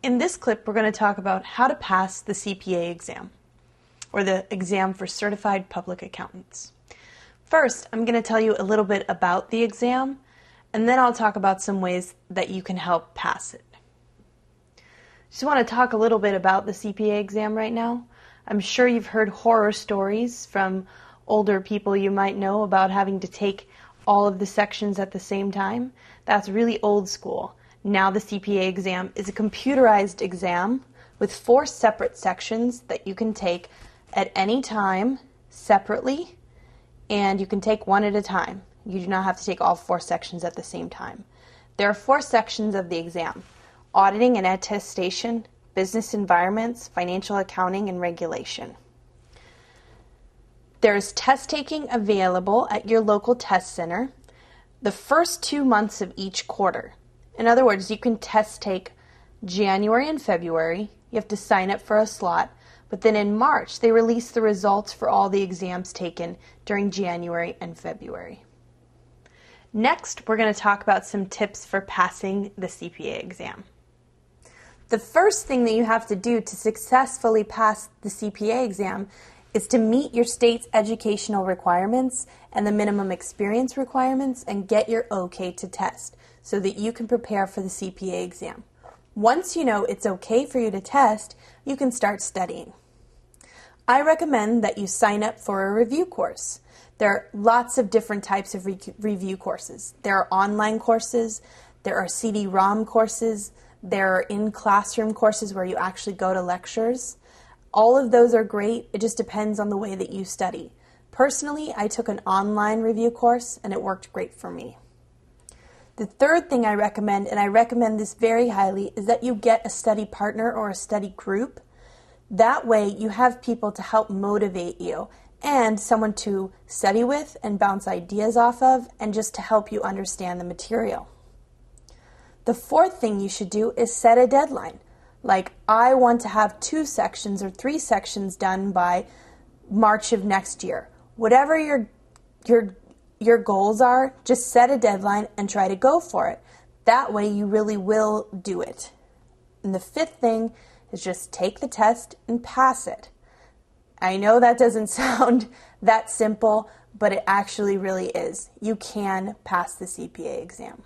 In this clip, we're going to talk about how to pass the CPA exam, or the exam for Certified Public Accountants. First, I'm going to tell you a little bit about the exam, and then I'll talk about some ways that you can help pass it. Just want to talk a little bit about the CPA exam right now. I'm sure you've heard horror stories from older people you might know about having to take all of the sections at the same time. That's really old school. Now the CPA exam is a computerized exam with 4 separate sections that you can take at any time separately, and you can take one at a time. You do not have to take all 4 sections at the same time. There are 4 sections of the exam: auditing and attestation, business environments, financial accounting, and regulation. There is test taking available at your local test center the first 2 months of each quarter. In other words, you can test take January and February. You have to sign up for a slot, but then in March they release the results for all the exams taken during January and February. Next, we're going to talk about some tips for passing the CPA exam. The first thing that you have to do to successfully pass the CPA exam is to meet your state's educational requirements and the minimum experience requirements and get your okay to test so that you can prepare for the CPA exam. Once you know it's okay for you to test, you can start studying. I recommend that you sign up for a review course. There are lots of different types of review courses. There are online courses, there are CD-ROM courses, there are in-classroom courses where you actually go to lectures. All of those are great. It just depends on the way that you study. Personally, I took an online review course and it worked great for me. The third thing I recommend, and I recommend this very highly, is that you get a study partner or a study group. That way you have people to help motivate you and someone to study with and bounce ideas off of and just to help you understand the material. The fourth thing you should do is set a deadline. Like, I want to have 2 sections or 3 sections done by March of next year. Whatever your goals are, just set a deadline and try to go for it. That way you really will do it. And the 5th thing is just take the test and pass it. I know that doesn't sound that simple, but it actually really is. You can pass the CPA exam.